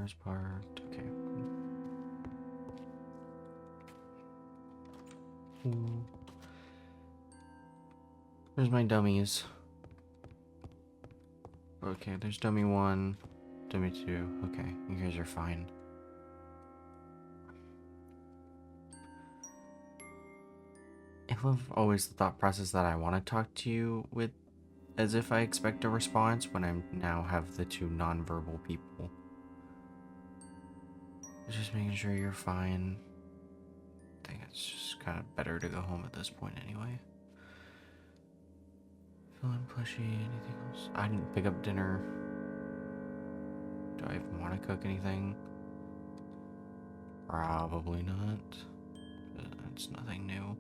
is parked. Okay. Ooh. Where's my dummies? Okay, there's dummy 1, dummy 2. Okay, you guys are fine. I love always the thought process that I want to talk to you with as if I expect a response when I now have the 2 nonverbal people. Just making sure you're fine. I think it's just kind of better to go home at this point anyway. Fylan, plushie, anything else? I didn't pick up dinner. Do I even want to cook anything? Probably not. It's nothing new.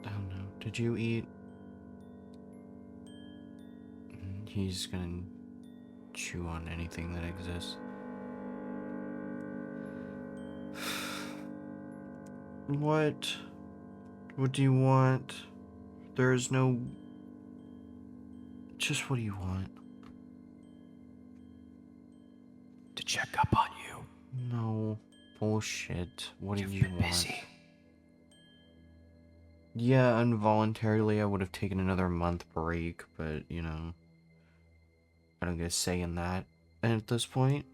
I don't know. Did you eat? He's gonna chew on anything that exists. What? What do you want? There's no... Just what do you want? To check up on you. No. Bullshit. What do you You've been want? busy. Yeah, involuntarily I would have taken another month break, but, you know, I don't get a say in that. And at this point,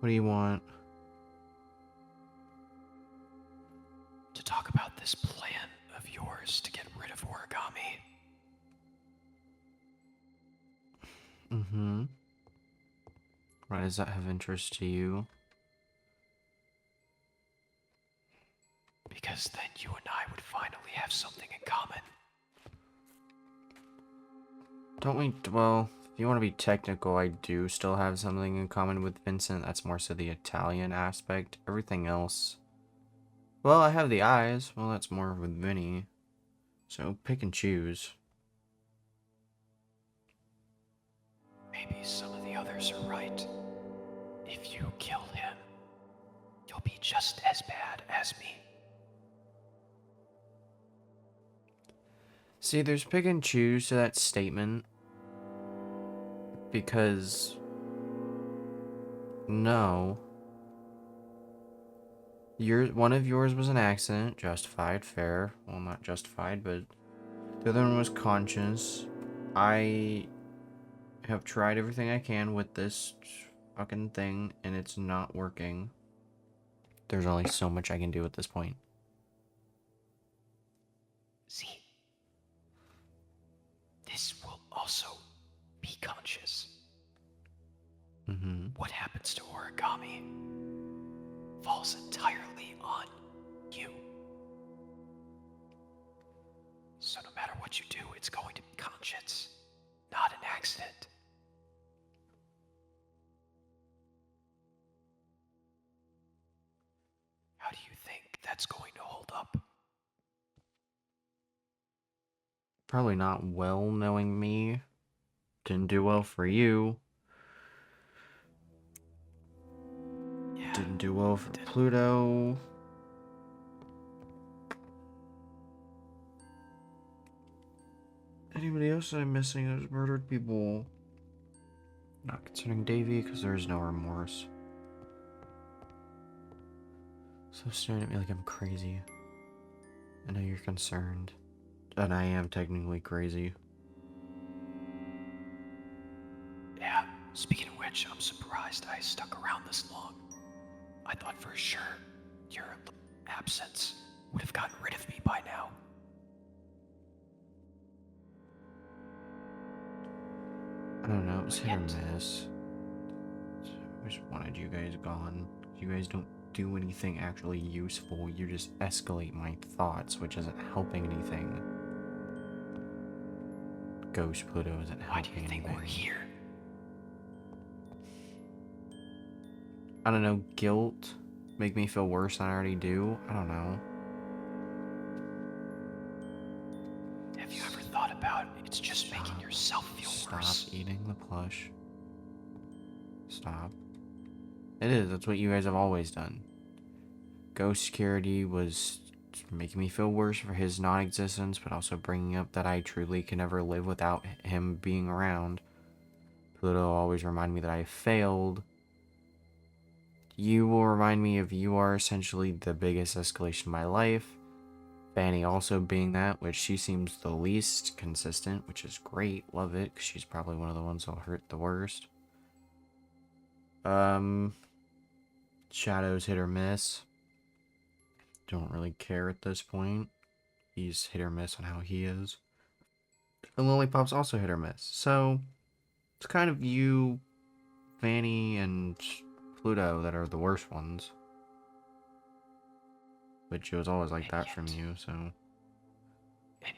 what do you want? To talk about this plan of yours to get rid of Origami. Mm-hmm. Why does that have interest to you? Because then you and I would finally have something in common. Don't we... Well, if you want to be technical, I do still have something in common with Vincent. That's more so the Italian aspect. Everything else... Well, I have the eyes. Well, that's more with Vinnie. So, pick and choose. Maybe some of the others are right. If you kill him, you'll be just as bad as me. See, there's pick and choose to that statement. Because... No. One of yours was an accident. Justified, fair. Well, not justified, but... The other one was conscious. I have tried everything I can with this fucking thing, and it's not working. There's only so much I can do at this point. See, this will also be conscious. Mm-hmm. What happens to Origami falls entirely on you. So no matter what you do, it's going to be conscious, not an accident. How do you think that's going to hold up? Probably not well, knowing me. Didn't do well for you. Yeah, Didn't do well for Pluto. Anybody else I'm missing who's murdered people? Not concerning Davy, because there's no remorse. So staring at me like I'm crazy. I know you're concerned. And I am technically crazy. Yeah, speaking of which, I'm surprised I stuck around this long. I thought for sure your absence would have gotten rid of me by now. I don't know, it was hit or miss. I just wanted you guys gone. You guys don't do anything actually useful. You just escalate my thoughts, which isn't helping anything. Ghost Pluto isn't helping anything. Why do you think we're here? I don't know, guilt? Make me feel worse than I already do? I don't know. Have you ever thought about it's just making yourself feel worse? Stop eating the plush. Stop. It is, that's what you guys have always done. Ghost security was it's making me feel worse for his non-existence, but also bringing up that I truly can never live without him being around. Pluto always remind me that I failed. You will remind me of you are essentially the biggest escalation in my life. Fanny also being that, which she seems the least consistent, which is great. Love it, because she's probably one of the ones that'll hurt the worst. Shadow's hit or miss. Don't really care at this point. He's hit or miss on how he is. And Lollipop's also hit or miss. So, it's kind of you, Fanny, and Pluto that are the worst ones. Which it was always like that from you, so... And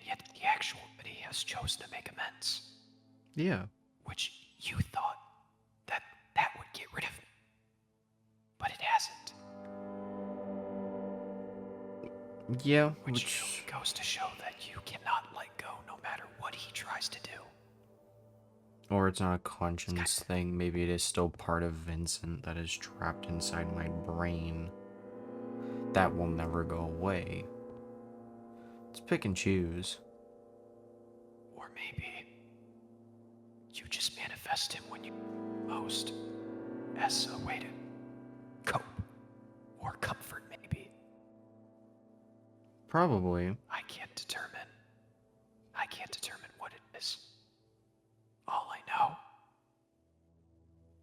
yet the actual Vinnie has chosen to make amends. Yeah. Which you thought that would get rid of me. But it hasn't. Yeah, which only goes to show that you cannot let go no matter what he tries to do. Or it's not a conscience thing. Maybe it is still part of Vincent that is trapped inside my brain. That will never go away. Let's pick and choose. Or maybe you just manifest him when you most as a way to cope or comfort, maybe. Probably. I can't determine what it is. All I know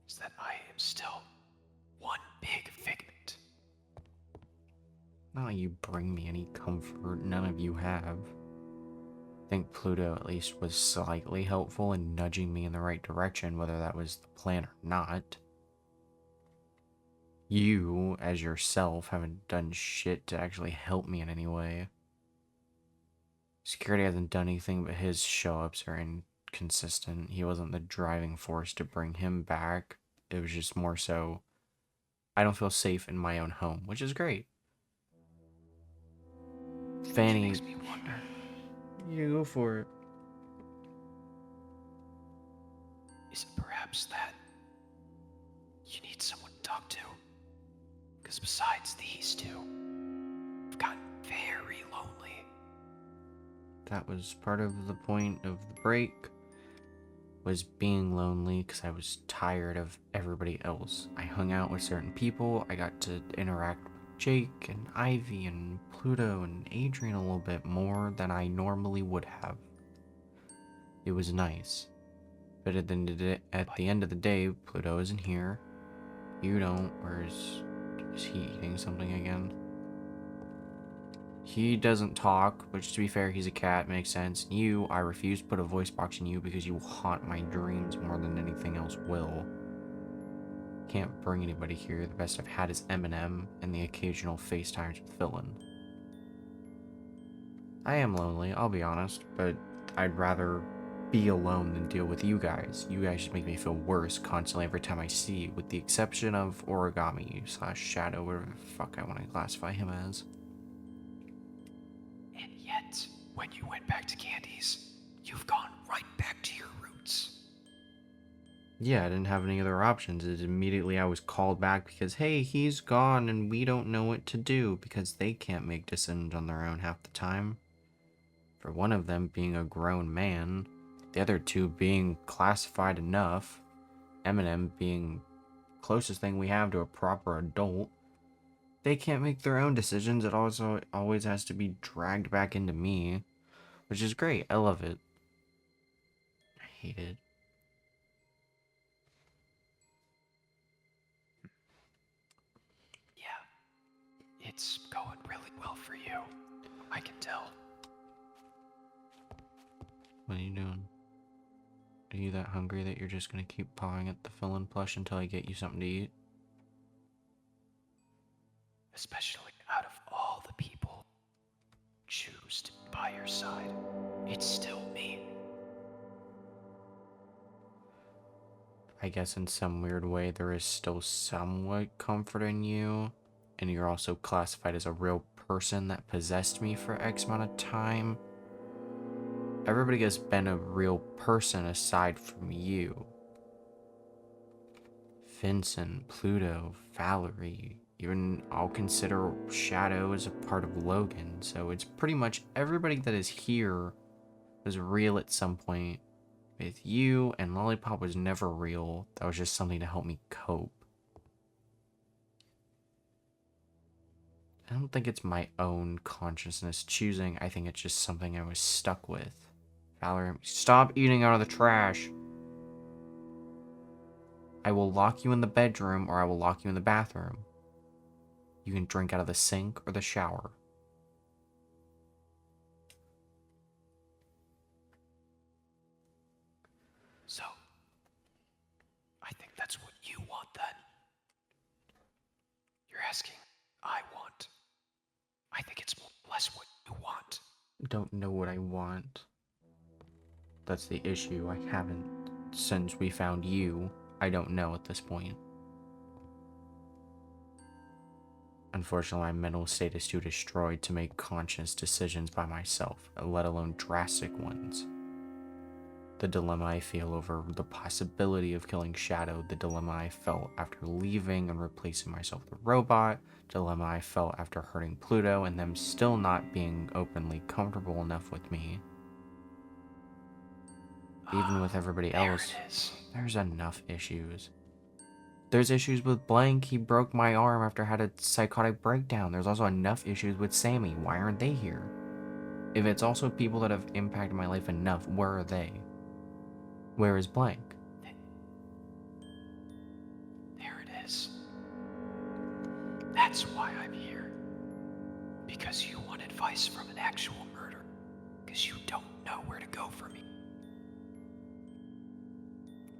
is that I am still one big figment. Not like you bring me any comfort. None of you have. I think Pluto at least was slightly helpful in nudging me in the right direction, whether that was the plan or not. You, as yourself, haven't done shit to actually help me in any way. Security hasn't done anything, but his show-ups are inconsistent. He wasn't the driving force to bring him back. It was just more so, I don't feel safe in my own home, which is great. Fanny... Which makes me wonder. Yeah, go for it. Is it perhaps that you need someone to talk to? Because besides these two, I've gotten very lonely. That was part of the point of the break, was being lonely because I was tired of everybody else. I hung out with certain people, I got to interact with Jake and Ivy and Pluto and Adrien a little bit more than I normally would have. It was nice. But at the end of the day, Pluto isn't here. You don't. Is he eating something again? He doesn't talk, which to be fair, he's a cat, makes sense. You, I refuse to put a voice box in you because you haunt my dreams more than anything else will. Can't bring anybody here. The best I've had is Eminem and the occasional FaceTimes with Fylan. I am lonely, I'll be honest, but I'd rather be alone than deal with you guys. You guys just make me feel worse constantly every time I see you, with the exception of Origami / Shadow, whatever the fuck I want to classify him as. And yet, when you went back to Candy's, you've gone right back to your roots. Yeah, I didn't have any other options. Immediately I was called back because, hey, he's gone and we don't know what to do because they can't make decisions on their own half the time. For one of them being a grown man, the other two being classified enough, Eminem being closest thing we have to a proper adult. They can't make their own decisions. It also always has to be dragged back into me, which is great. I love it. I hate it. Yeah, it's going really well for you. I can tell. What are you doing? Are you that hungry that you're just gonna keep pawing at the Fylan plush until I get you something to eat? Especially out of all the people choose to be by your side, it's still me. I guess in some weird way there is still somewhat comfort in you, and you're also classified as a real person that possessed me for X amount of time. Everybody has been a real person aside from you. Vincent, Pluto, Valerie, Even I'll consider Shadow as a part of Logan, so it's pretty much everybody that is here was real at some point. With you and Lollipop was never real. That was just something to help me cope. I don't think it's my own consciousness choosing. I think it's just something I was stuck with. Valerie, stop eating out of the trash. I will lock you in the bedroom or I will lock you in the bathroom. You can drink out of the sink or the shower. So, I think that's what you want then. You're asking, I want. I think it's more or less what you want. Don't know what I want. That's the issue. I haven't. Since we found you, I don't know at this point. Unfortunately, my mental state is too destroyed to make conscious decisions by myself, let alone drastic ones. The dilemma I feel over the possibility of killing Shadow, the dilemma I felt after leaving and replacing myself with a robot, dilemma I felt after hurting Pluto and them still not being openly comfortable enough with me. Even with everybody else, there's enough issues. There's issues with Blank, he broke my arm after I had a psychotic breakdown. There's also enough issues with Sammy, why aren't they here? If it's also people that have impacted my life enough, where are they? Where is Blank? There it is. That's why I'm here. Because you want advice from an actual murderer. Because you don't know where to go for me.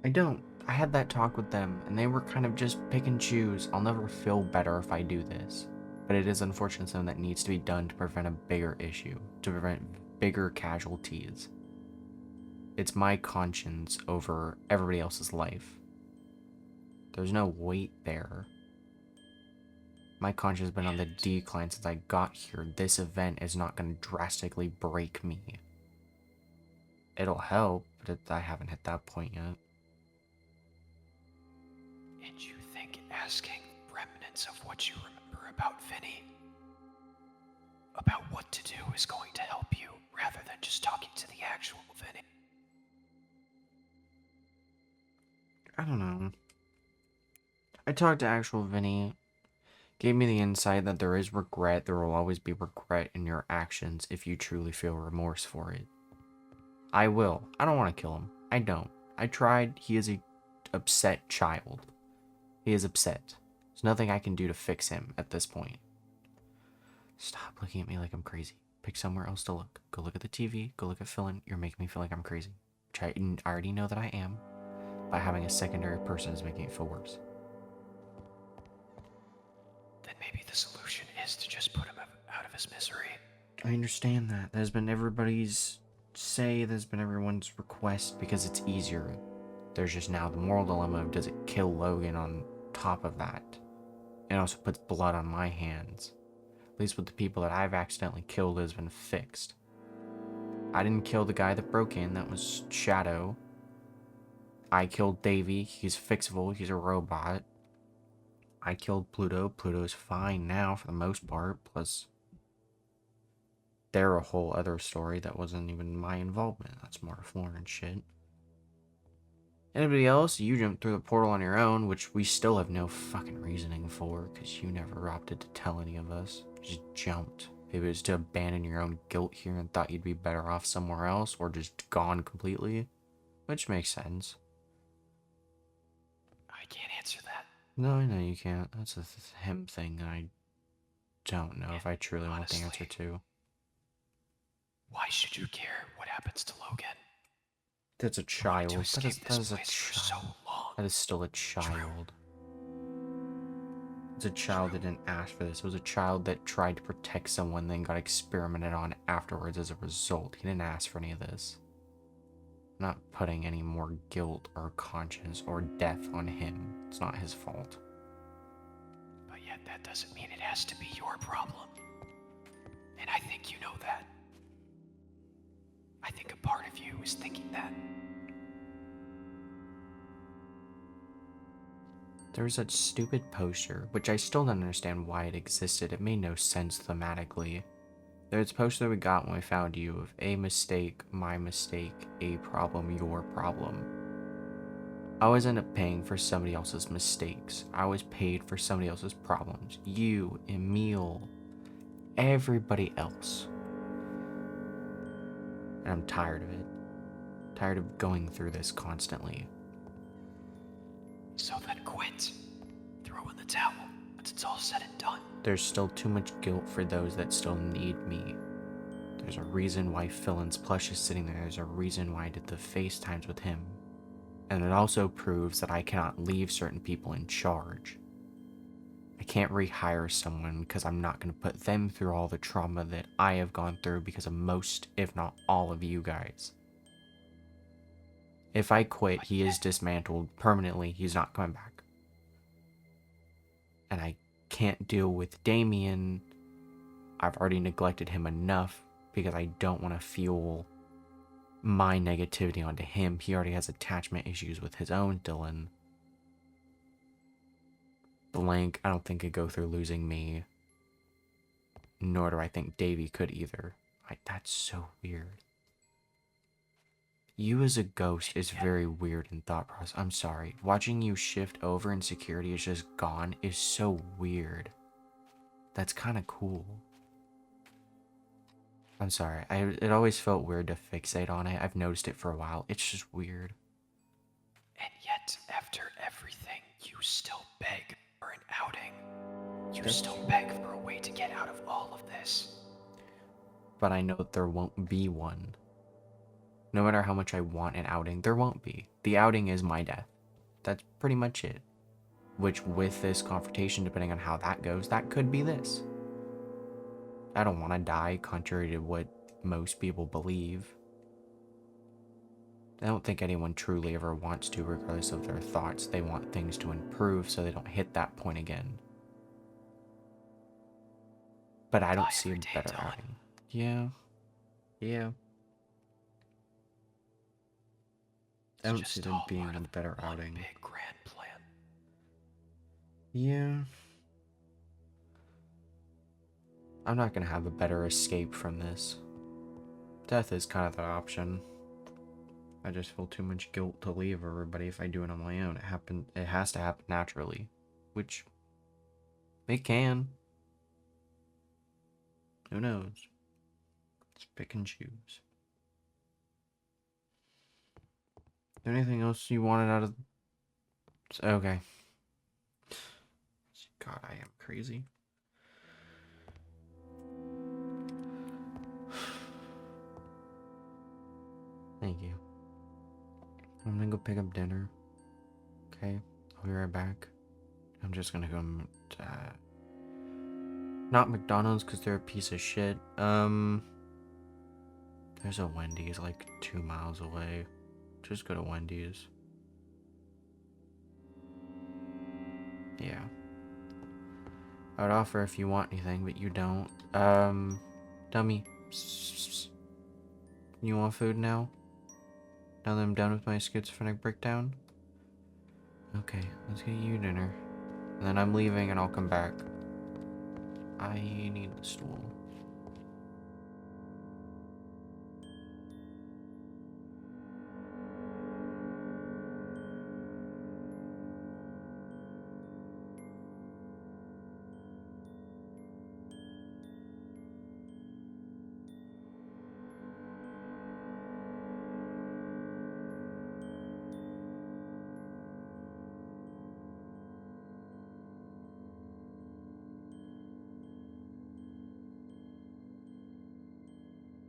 I don't. I had that talk with them, and they were kind of just pick and choose. I'll never feel better if I do this. But it is unfortunate something that needs to be done to prevent a bigger issue, to prevent bigger casualties. It's my conscience over everybody else's life. There's no weight there. My conscience has been on the decline since I got here. This event is not going to drastically break me. It'll help, but I haven't hit that point yet. And you think asking remnants of what you remember about Vinnie, about what to do, is going to help you, rather than just talking to the actual Vinnie? I don't know. I talked to actual Vinnie, gave me the insight that there is regret. There will always be regret in your actions if you truly feel remorse for it. I will. I don't want to kill him. I don't. I tried. He is a upset child. He is upset. There's nothing I can do to fix him at this point. Stop looking at me like I'm crazy. Pick somewhere else to look. Go look at the TV. Go look at Fylan. You're making me feel like I'm crazy. I already know that I am. By having a secondary person is making it feel worse. Then maybe the solution is to just put him out of his misery. I understand that. That has been everybody's say. That's been everyone's request because it's easier. There's just now the moral dilemma of does it kill Logan on top of that? It also puts blood on my hands. At least with the people that I've accidentally killed, it has been fixed. I didn't kill the guy that broke in. That was Shadow. I killed Davy. He's fixable. He's a robot. I killed Pluto. Pluto's fine now for the most part. Plus, they're a whole other story that wasn't even my involvement. That's more Flora and shit. Anybody else? You jumped through the portal on your own, which we still have no fucking reasoning for, because you never opted to tell any of us. You just jumped. Maybe it was to abandon your own guilt here and thought you'd be better off somewhere else, or just gone completely. Which makes sense. I can't answer that. No, I know you can't. That's a him thing that I don't know if I truly want the answer to. Why should you care what happens to Logan? That's a child. That is a so child. long. That is still a child. It's a child that didn't ask for this. It was a child that tried to protect someone, then got experimented on afterwards as a result. He didn't ask for any of this. I'm not putting any more guilt or conscience or death on him. It's not his fault. But yet that doesn't mean it has to be your problem. And I think you know that. I think a part of you is thinking that. There was that stupid poster, which I still don't understand why it existed. It made no sense thematically. There's a poster we got when we found you of a mistake, my mistake, a problem, your problem. I always end up paying for somebody else's mistakes. I always paid for somebody else's problems. You, Emil, everybody else. And I'm tired of it. Tired of going through this constantly. So then quit. Throw in the towel once it's all said and done. There's still too much guilt for those that still need me. There's a reason why Fylan's plush is sitting there. There's a reason why I did the FaceTimes with him. And it also proves that I cannot leave certain people in charge. I can't rehire someone because I'm not going to put them through all the trauma that I have gone through because of most, if not all of you guys. If I quit, he is dismantled permanently. He's not coming back. And I can't deal with Damien. I've already neglected him enough because I don't want to fuel my negativity onto him. He already has attachment issues with his own Dylan. Blank, I don't think could go through losing me. Nor do I think Davy could either. That's so weird. You as a ghost is very weird in thought process. I'm sorry. Watching you shift over and security is just gone is so weird. That's kind of cool. I'm sorry. It always felt weird to fixate on it. I've noticed it for a while. It's just weird. And yet, after everything, you still beg for an outing. You still beg for a way to get out of all of this. But I know that there won't be one. No matter how much I want an outing, there won't be. The outing is my death. That's pretty much it. Which, with this confrontation, depending on how that goes, that could be this. I don't want to die, contrary to what most people believe. I don't think anyone truly ever wants to, regardless of their thoughts. They want things to improve so they don't hit that point again. But I don't see a better outing. Yeah. Yeah. I don't see them being a better outing. Big grand plan. Yeah. I'm not gonna have a better escape from this. Death is kind of the option. I just feel too much guilt to leave everybody if I do it on my own. It has to happen naturally. Which it can. Who knows? Let's pick and choose. Anything else you wanted out of... Okay. God, I am crazy. Thank you. I'm gonna go pick up dinner. Okay? I'll be right back. I'm just gonna go... not McDonald's, because they're a piece of shit. There's a Wendy's like 2 miles away. Just go to Wendy's. Yeah. I would offer if you want anything, but you don't. Dummy. You want food now? Now that I'm done with my schizophrenic breakdown? Okay, let's get you dinner. And then I'm leaving and I'll come back. I need the stool.